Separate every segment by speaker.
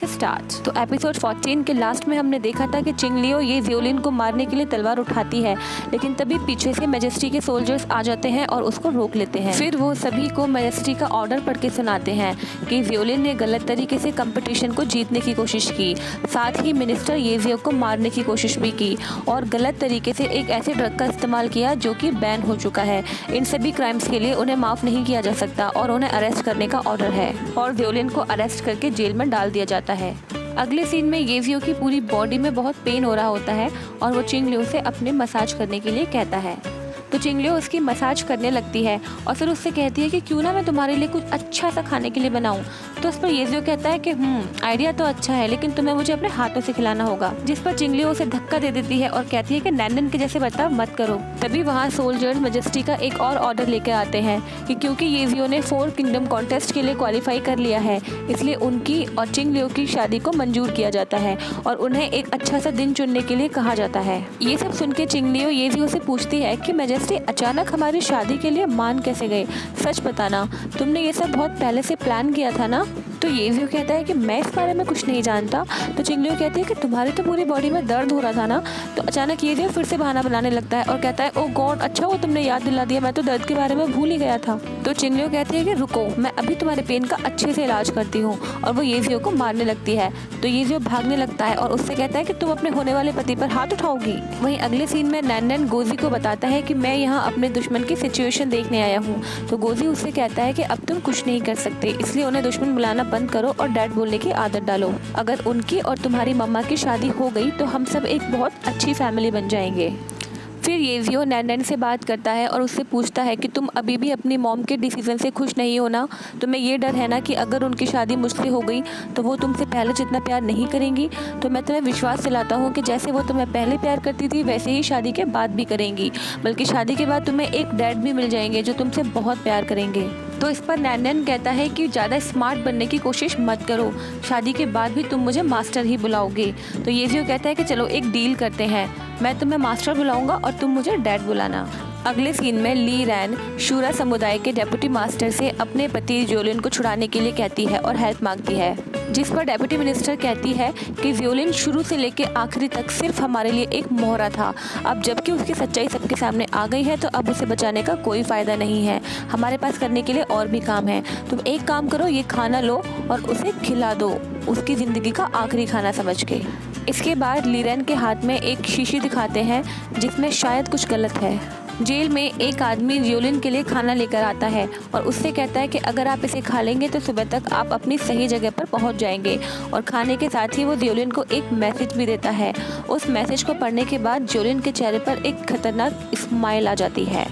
Speaker 1: Start. तो episode 14 के last में हमने देखा था कि चिंग लियो ये वियोलिन को मारने के लिए तलवार उठाती है, लेकिन तभी पीछे से मैजेस्टी के सोल्जर्स आ जाते हैं और उसको रोक लेते हैं। फिर वो सभी को मैजेस्टी का ऑर्डर पढ़ के सुनाते हैं कि वियोलिन ने गलत तरीके से कंपटीशन को जीतने की कोशिश की, साथ ही मिनिस्टर येजियो को मारने की कोशिश भी की और गलत तरीके से एक ऐसे ड्रग का इस्तेमाल किया जो कि बैन हो चुका है। इन सभी क्राइम्स के लिए उन्हें माफ़ नहीं किया जा सकता और उन्हें अरेस्ट करने का ऑर्डर है और वियोलिन को अरेस्ट करके जेल में डाल दिया जाता है। अगले सीन में येजियो की पूरी बॉडी में बहुत पेन हो रहा होता है और वो चिंग लियो से अपने मसाज करने के लिए कहता है। तो चिंग लियो उसकी मसाज करने लगती है और फिर उससे कहती है कि क्यों ना मैं तुम्हारे लिए कुछ अच्छा सा खाने के लिए बनाऊं। तो उस पर येजियो कहता है कि आइडिया तो अच्छा है, लेकिन तुम्हें मुझे अपने हाथों से खिलाना होगा। जिस पर चिंग लियो उसे धक्का दे देती है और कहती है कि नैनन के जैसे बर्ताव मत करो। तभी वहाँ सोल्जर्स मैजेस्टी का एक और ऑर्डर लेकर आते हैं कि क्योंकि येजियो ने 4 किंगडम कॉन्टेस्ट के लिए क्वालिफाई कर लिया है, इसलिए उनकी और चिंग लियो की शादी को मंजूर किया जाता है और उन्हें एक अच्छा सा दिन चुनने के लिए कहा जाता है। ये सब सुन के चिंग लियो येजियो से पूछती है कि मैजेस्टी अचानक हमारी शादी के लिए मान कैसे गए, सच बताना, तुमने ये सब बहुत पहले से प्लान किया था ना। तो येजियो कहता है कि मैं इस बारे में कुछ नहीं जानता। तो चिंग लियो कहती है कि तुम्हारी तो पूरी बॉडी में दर्द हो रहा था ना। तो अचानक येजियो फिर से बहाना बनाने लगता है और कहता है, ओ गॉड, अच्छा वो तुमने याद दिला दिया, मैं तो दर्द के बारे में भूल ही गया था। तो चिंग लियो कहती है कि रुको, मैं अभी तुम्हारे पेन का अच्छे से इलाज करती हूँ, और वो येजियो को मारने लगती है। तो येजियो भागने लगता है और उससे कहता है कि तुम अपने होने वाले पति पर हाथ उठाओगी। वहीं अगले सीन में नैनन गोजी को बताता है कि मैं यहाँ अपने दुश्मन की सिचुएशन देखने आया हूँ। तो गोजी उससे कहता है कि अब तुम कुछ नहीं कर सकते, इसलिए उन्हें दुश्मन बुलाना बंद करो और डैड बोलने की आदत डालो। अगर उनकी और तुम्हारी मम्मा की शादी हो गई तो हम सब एक बहुत अच्छी फैमिली बन जाएंगे। फिर येजियो नैनन से बात करता है और उससे पूछता है कि तुम अभी भी अपनी मॉम के डिसीजन से खुश नहीं हो ना। तुम्हें ये डर है ना कि अगर उनकी शादी मुझसे हो गई तो वो तुमसे पहले जितना प्यार नहीं करेंगी। तो मैं तुम्हें विश्वास दिलाता हूँ कि जैसे वो तुम्हें पहले प्यार करती थी वैसे ही शादी के बाद भी करेंगी, बल्कि शादी के बाद तुम्हें एक डैड भी मिल जाएंगे जो तुमसे बहुत प्यार करेंगे। तो इस पर नैनन कहता है कि ज़्यादा स्मार्ट बनने की कोशिश मत करो, शादी के बाद भी तुम मुझे मास्टर ही बुलाओगे। तो येजियो कहता है कि चलो एक डील करते हैं, मैं तुम्हें मास्टर बुलाऊंगा और तुम मुझे डैड बुलाना। अगले सीन में ली रैन शूरा समुदाय के डेप्यूटी मास्टर से अपने पति वियोलिन को छुड़ाने के लिए कहती है और हेल्प मांगती है, जिस पर डेप्यूटी मिनिस्टर कहती है कि वियोलिन शुरू से लेकर आखिरी तक सिर्फ हमारे लिए एक मोहरा था। अब जबकि उसकी सच्चाई सबके सामने आ गई है तो अब उसे बचाने का कोई फ़ायदा नहीं है, हमारे पास करने के लिए और भी काम है। तुम एक काम करो, ये खाना लो और उसे खिला दो, उसकी ज़िंदगी का आखिरी खाना समझ के। इसके बाद लीरैन के हाथ में एक शीशी दिखाते हैं जिसमें शायद कुछ गलत है। जेल में एक आदमी वियोलिन के लिए खाना लेकर आता है और उससे कहता है कि अगर आप इसे खा लेंगे तो सुबह तक आप अपनी सही जगह पर पहुंच जाएंगे। और खाने के साथ ही वो वियोलिन को एक मैसेज भी देता है। उस मैसेज को पढ़ने के बाद वियोलिन के चेहरे पर एक खतरनाक स्माइल आ जाती है।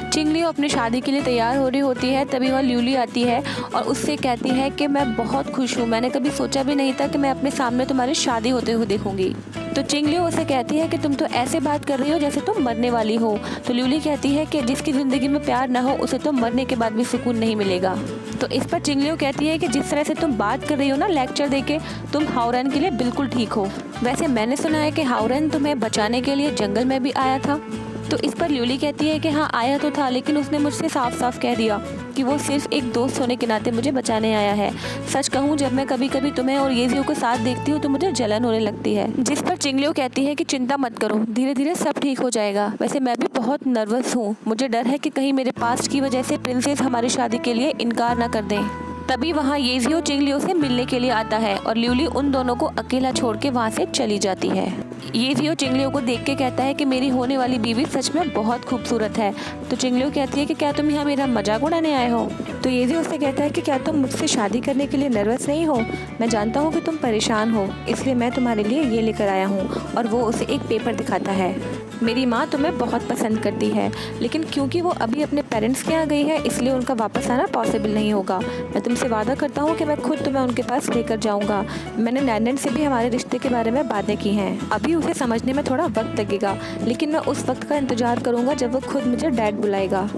Speaker 1: चिंग लियो अपनी शादी के लिए तैयार हो रही होती है, तभी वह ल्यूली आती है और उससे कहती है कि मैं बहुत खुश हूँ, मैंने कभी सोचा भी नहीं था कि मैं अपने सामने तुम्हारी शादी होते हुए देखूंगी। तो चिंग लियो उसे कहती है कि तुम तो ऐसे बात कर रही हो जैसे तुम मरने वाली हो। तो ल्यूली कहती है कि जिसकी ज़िंदगी में प्यार ना हो उसे तो मरने के बाद भी सुकून नहीं मिलेगा। तो इस पर चिंग लियो कहती है कि जिस तरह से तुम बात कर रही हो ना लेक्चर देके, तुम हाओरेन के लिए बिल्कुल ठीक हो। वैसे मैंने सुना है कि हाओरेन तुम्हें बचाने के लिए जंगल में भी आया था। तो इस पर ल्यूली कहती है कि हाँ आया तो था, लेकिन उसने मुझसे साफ साफ कह दिया कि वो सिर्फ एक दोस्त होने के नाते मुझे बचाने आया है। सच कहूँ, जब मैं कभी कभी तुम्हें और येजियो को साथ देखती हूँ तो मुझे जलन होने लगती है। जिस पर चिंग लियो कहती है कि चिंता मत करो, धीरे धीरे सब ठीक हो जाएगा। वैसे मैं भी बहुत नर्वस हूँ, मुझे डर है कि कहीं मेरे पास्ट की वजह से प्रिंसेस हमारी शादी के लिए इनकार ना कर दें। तभी वहाँ येजियो चिंग लियो से मिलने के लिए आता है और ल्यूली उन दोनों को अकेला छोड़ के वहाँ से चली जाती है। येजियो चिंग लियो को देख के कहता है कि मेरी होने वाली बीवी सच में बहुत खूबसूरत है। तो चिंग लियो कहती है कि क्या तुम यहाँ मेरा मजाक उड़ाने आए हो। तो येजियो उससे कहता है कि क्या तुम मुझसे शादी करने के लिए नर्वस नहीं हो, मैं जानता हूँ कि तुम परेशान हो, इसलिए मैं तुम्हारे लिए ये लेकर आया हूँ। और वो उसे एक पेपर दिखाता है। मेरी माँ तुम्हें बहुत पसंद करती है, लेकिन क्योंकि वो अभी अपने पेरेंट्स के यहाँ गई है इसलिए उनका वापस आना पॉसिबल नहीं होगा। मैं तुमसे वादा करता हूँ कि मैं खुद तुम्हें उनके पास लेकर जाऊँगा। मैंने नैनन से भी हमारे रिश्ते के बारे में बातें की हैं। अभी उसे समझने में थोड़ा वक्त लगेगा, लेकिन मैं उस वक्त का इंतज़ार करूँगा जब वो खुद मुझे डैड बुलाएगा।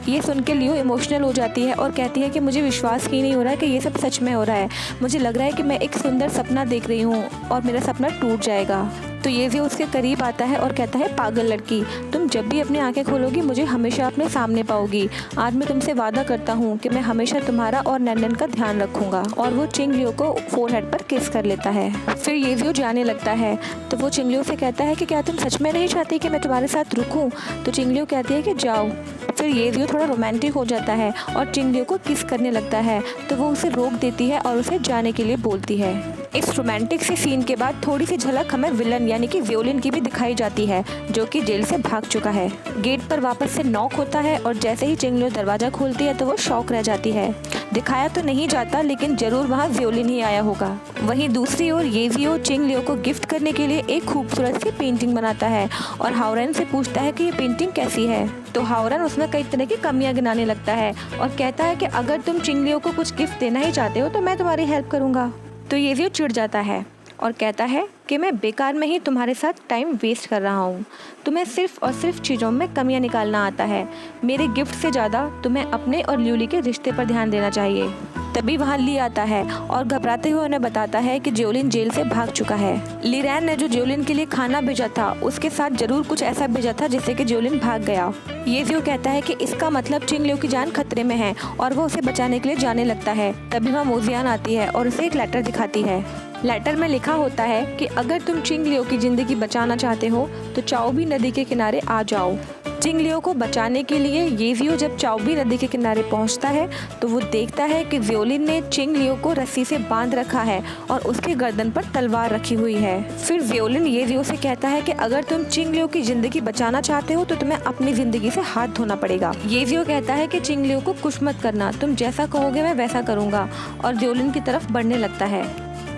Speaker 1: ये सुन के लियो इमोशनल हो जाती है और कहती है कि मुझे विश्वास ही नहीं हो रहा है कि ये सब सच में हो रहा है। मुझे लग रहा है कि मैं एक सुंदर सपना देख रही हूँ और मेरा सपना टूट जाएगा। तो येजियो उसके करीब आता है और कहता है, पागल लड़की, तुम जब भी अपनी आंखें खोलोगी मुझे हमेशा अपने सामने पाओगी। आज मैं तुमसे वादा करता हूँ कि मैं हमेशा तुम्हारा और नैनन का ध्यान रखूंगा। और वो चिंगलियो को फोरहेड पर किस कर लेता है। फिर येजियो जाने लगता है तो वो चिंगलियो से कहता है कि क्या तुम सच में नहीं चाहती कि मैं तुम्हारे साथ रुकूं? तो चिंगलियो कहती है कि जाओ। फिर येजियो थोड़ा रोमांटिक हो जाता है और चिंगलियो को किस करने लगता है, तो वो उसे रोक देती है और उसे जाने के लिए बोलती है। इस रोमांटिक से सीन के बाद थोड़ी सी झलक हमें विलन यानी कि वियोलिन की भी दिखाई जाती है, जो कि जेल से भाग चुका है। गेट पर वापस से नॉक होता है और जैसे ही चिंगलियो दरवाजा खोलती है तो वो शॉक रह जाती है। दिखाया तो नहीं जाता, लेकिन जरूर वहाँ वियोलिन ही आया होगा। वहीं दूसरी ओर येजियो चिंगलियो को गिफ्ट करने के लिए एक खूबसूरत सी पेंटिंग बनाता है और हाओरेन से पूछता है कि ये पेंटिंग कैसी है। तो हाओरेन उसमें कई तरह की कमियां गिनाने लगता है और कहता है कि अगर तुम चिंगलियो को कुछ गिफ्ट देना ही चाहते हो तो मैं तुम्हारी हेल्प करूँगा। तो येजियो चिढ़ जाता है और कहता है कि मैं बेकार में ही तुम्हारे साथ टाइम वेस्ट कर रहा हूँ। तुम्हें सिर्फ और सिर्फ चीज़ों में कमियां निकालना आता है। मेरे गिफ्ट से ज़्यादा तुम्हें अपने और ल्यूली के रिश्ते पर ध्यान देना चाहिए। तभी वहाँ ली आता है और घबराते हुए उन्हें बताता है कि ज्योलिन जेल से भाग चुका है। लिरैन ने जो ज्योलिन के लिए खाना भेजा था उसके साथ जरूर कुछ ऐसा भेजा था जिससे कि ज्योलिन भाग गया। येजियो कहता है कि इसका मतलब चिंगलियो की जान खतरे में है और वो उसे बचाने के लिए जाने लगता है। तभी वहाँ मोजियान आती है और उसे एक लेटर दिखाती है। लेटर में लिखा होता है कि अगर तुम चिंगलियो की जिंदगी बचाना चाहते हो तो चाओबी नदी के किनारे आ जाओ। चिंगलियो को बचाने के लिए येजियो जब चाओबी नदी के किनारे पहुंचता है तो वो देखता है कि वियोलिन ने चिंगलियो को रस्सी से बांध रखा है और उसके गर्दन पर तलवार रखी हुई है। फिर वियोलिन येजियो से कहता है कि अगर तुम चिंगलियो की जिंदगी बचाना चाहते हो तो तुम्हें अपनी जिंदगी से हाथ धोना पड़ेगा। येजियो कहता है कि चिंगलियो को कुछ मत करना, तुम जैसा कहोगे मैं वैसा करूँगा, और वियोलिन की तरफ बढ़ने लगता है।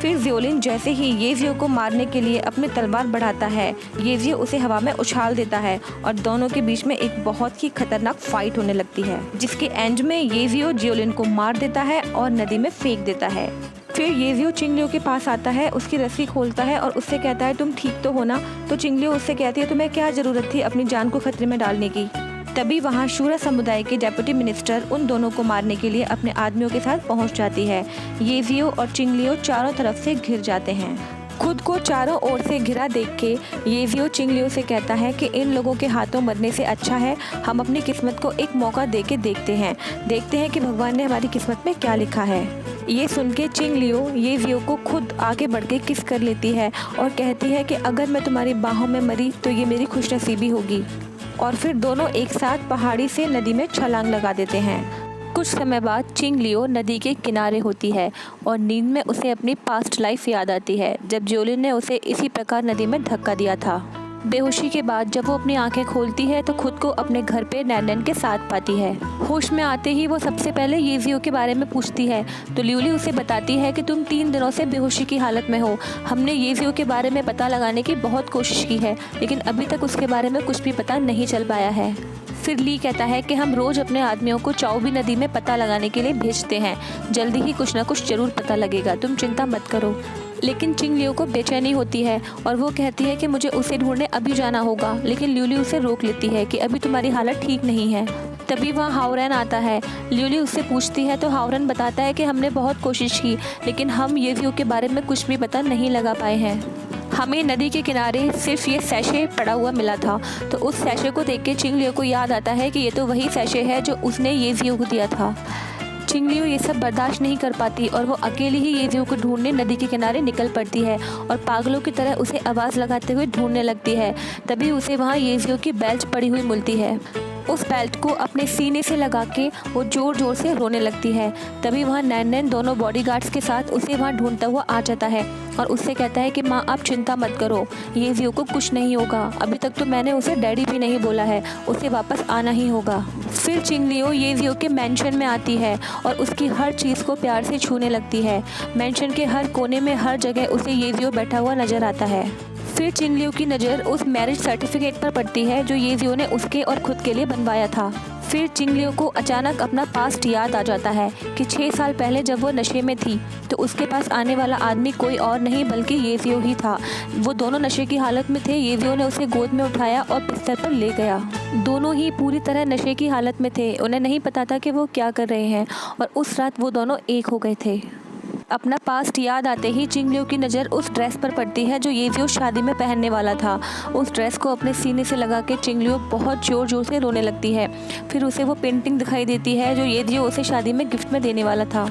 Speaker 1: फिर वियोलिन जैसे ही येजियो को मारने के लिए अपनी तलवार बढ़ाता है, येजियो उसे हवा में उछाल देता है और दोनों के बीच में एक बहुत ही खतरनाक फाइट होने लगती है, जिसके एंड में येजियो ज्योलिन को मार देता है और नदी में फेंक देता है। फिर येजियो चिंगलियो के पास आता है, उसकी रस्सी खोलता है और उससे कहता है तुम ठीक तो हो ना? तो चिंगलियो उससे कहती है तुम्हें क्या जरूरत थी अपनी जान को खतरे में डालने की। तभी वहाँ शूरा समुदाय के डेप्यूटी मिनिस्टर उन दोनों को मारने के लिए अपने आदमियों के साथ पहुँच जाती है। येजियो और चिंगलियो चारों तरफ से घिर जाते हैं। खुद को चारों ओर से घिरा देख के येजियो चिंगलियो से कहता है कि इन लोगों के हाथों मरने से अच्छा है हम अपनी किस्मत को एक मौका दे के देखते हैं कि भगवान ने हमारी किस्मत में क्या लिखा है। ये सुन के चिंगलियो येजियो को खुद आगे बढ़ के किस कर लेती है और कहती है कि अगर मैं तुम्हारी बाहों में मरी तो ये मेरी खुशनसीबी होगी। और फिर दोनों एक साथ पहाड़ी से नदी में छलांग लगा देते हैं। कुछ समय बाद चिंगलियो नदी के किनारे होती है और नींद में उसे अपनी पास्ट लाइफ याद आती है जब ज्योलिन ने उसे इसी प्रकार नदी में धक्का दिया था। बेहोशी के बाद जब वो अपनी आंखें खोलती है तो खुद को अपने घर पे नैनन के साथ पाती है। होश में आते ही वो सबसे पहले येजियो के बारे में पूछती है तो ल्यूली उसे बताती है कि तुम 3 दिनों से बेहोशी की हालत में हो। हमने येजियो के बारे में पता लगाने की बहुत कोशिश की है लेकिन अभी तक उसके बारे में कुछ भी पता नहीं चल पाया है। फिर ली कहता है कि हम रोज़ अपने आदमियों को चाओबी नदी में पता लगाने के लिए भेजते हैं, जल्दी ही कुछ ना कुछ जरूर पता लगेगा, तुम चिंता मत करो। लेकिन चिंगलियो को बेचैनी होती है और वो कहती है कि मुझे उसे ढूंढने अभी जाना होगा, लेकिन ल्यूली उसे रोक लेती है कि अभी तुम्हारी हालत ठीक नहीं है। तभी वहाँ हाओरेन आता है। ल्यूली उससे पूछती है तो हाओरेन बताता है कि हमने बहुत कोशिश की लेकिन हम येजियो के बारे में कुछ भी पता नहीं लगा पाए हैं। हमें नदी के किनारे सिर्फ ये सैशे पड़ा हुआ मिला था। तो उस सैशे को देख के चिंगलियो को याद आता है कि ये तो वही सैशे है जो उसने येजियो को दिया था। चिंगलियो ये सब बर्दाश्त नहीं कर पाती और वो अकेली ही येजियो को ढूंढने नदी के किनारे निकल पड़ती है और पागलों की तरह उसे आवाज़ लगाते हुए ढूंढने लगती है। तभी उसे वहाँ येजियो की बेल्ट पड़ी हुई मिलती है। उस बेल्ट को अपने सीने से लगा के वो जोर जोर से रोने लगती है। तभी वहाँ नैन दोनों बॉडीगार्ड्स के साथ उसे वहाँ ढूंढता हुआ आ जाता है और उससे कहता है कि माँ आप चिंता मत करो, येजियो को कुछ नहीं होगा। अभी तक तो मैंने उसे डैडी भी नहीं बोला है, उसे वापस आना ही होगा। फिर चिंगलियो येजियो के मैंशन में आती है और उसकी हर चीज़ को प्यार से छूने लगती है। मैंशन के हर कोने में हर जगह उसे येजियो बैठा हुआ नजर आता है। फिर चिंगलियो की नज़र उस मैरिज सर्टिफिकेट पर पड़ती है जो येजियो ने उसके और खुद के लिए बनवाया था। फिर चिंगलियो को अचानक अपना पास्ट याद आ जाता है कि 6 साल पहले जब वो नशे में थी तो उसके पास आने वाला आदमी कोई और नहीं बल्कि येजियो ही था। वो दोनों नशे की हालत में थे। येजियो ने उसे गोद में उठाया और बिस्तर पर ले गया। दोनों ही पूरी तरह नशे की हालत में थे। उन्हें नहीं पता था कि वो क्या कर रहे हैं और उस रात वो दोनों एक हो गए थे। अपना पास्ट याद आते ही चिंगलियो की नज़र उस ड्रेस पर पड़ती है जो येजियो शादी में पहनने वाला था। उस ड्रेस को अपने सीने से लगा के चिंगलियो बहुत ज़ोर ज़ोर से रोने लगती है। फिर उसे वो पेंटिंग दिखाई देती है जो येजियो उसे शादी में गिफ्ट में देने वाला था।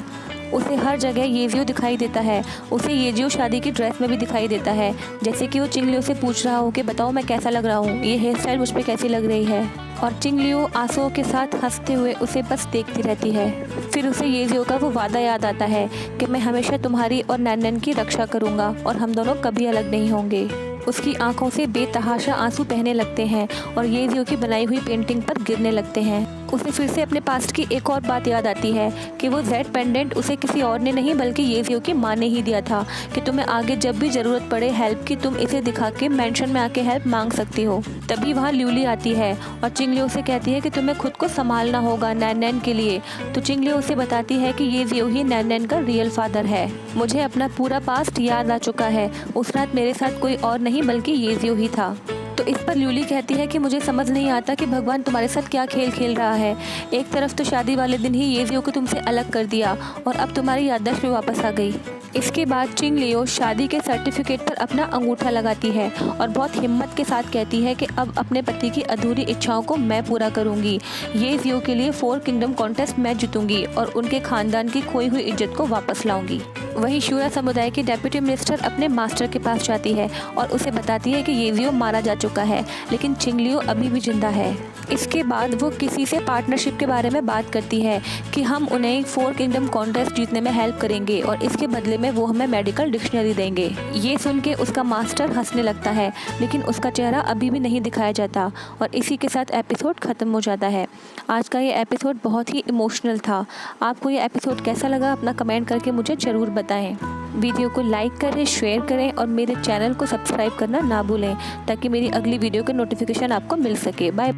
Speaker 1: उसे हर जगह येजियो दिखाई देता है। उसे येजियो शादी की ड्रेस में भी दिखाई देता है। जैसे कि वो चिंगलियो से पूछ रहा हो कि बताओ मैं कैसा लग रहा हूँ, ये हेयर स्टाइल मुझ पर कैसी लग रही है। और चिंगलियो आंसुओं के साथ हंसते हुए उसे बस देखती रहती है। फिर उसे येजियो का वो वादा याद आता है कि मैं हमेशा तुम्हारी और नैनन की रक्षा करूँगा और हम दोनों कभी अलग नहीं होंगे। उसकी आंखों से बेतहाशा आंसू बहने लगते हैं और येजियो की बनाई हुई पेंटिंग पर गिरने लगते हैं। उसे फिर से अपने पास्ट की एक और बात याद आती है कि वो जेड पेंडेंट उसे किसी और ने नहीं बल्कि येजियो की माँ ने ही दिया था कि तुम्हें आगे जब भी ज़रूरत पड़े हेल्प की तुम इसे दिखा के मेंशन में आके हेल्प मांग सकती हो। तभी वहाँ ल्यूली आती है और चिंगलियो से कहती है कि तुम्हें खुद को संभालना होगा नैन के लिए। तो चिंगलियो उसे बताती है कि येजियो ही नैन का रियल फादर है। मुझे अपना पूरा पास्ट याद आ चुका है, उस रात मेरे साथ कोई और नहीं बल्कि येजियो ही था। तो इस पर ल्यूली कहती है कि मुझे समझ नहीं आता कि भगवान तुम्हारे साथ क्या खेल खेल रहा है। एक तरफ तो शादी वाले दिन ही येजियो को तुमसे अलग कर दिया और अब तुम्हारी याददाश्त भी वापस आ गई। इसके बाद चिंगलियो शादी के सर्टिफिकेट पर अपना अंगूठा लगाती है और बहुत हिम्मत के साथ कहती है कि अब अपने पति की अधूरी इच्छाओं को मैं पूरा करूंगी। येजियो के लिए 4 किंगडम कॉन्टेस्ट मैं जीतूंगी और उनके खानदान की खोई हुई इज्जत को वापस लाऊंगी। वहीं शूरा समुदाय की डेप्यूटी मिनिस्टर अपने मास्टर के पास जाती है और उसे बताती है कि येजियो मारा जा चुका है लेकिन चिंगलियो अभी भी जिंदा है। इसके बाद वो किसी से पार्टनरशिप के बारे में बात करती है कि हम उन्हें 4 किंगडम कॉन्टेस्ट जीतने में हेल्प करेंगे और इसके बदले में वो हमें मेडिकल डिक्शनरी देंगे। ये सुन के उसका मास्टर हंसने लगता है लेकिन उसका चेहरा अभी भी नहीं दिखाया जाता और इसी के साथ एपिसोड ख़त्म हो जाता है। आज का ये एपिसोड बहुत ही इमोशनल था। आपको ये एपिसोड कैसा लगा अपना कमेंट करके मुझे ज़रूर बताएं। वीडियो को लाइक करें, शेयर करें और मेरे चैनल को सब्सक्राइब करना ना भूलें ताकि मेरी अगली वीडियो के नोटिफिकेशन आपको मिल सके। बाय।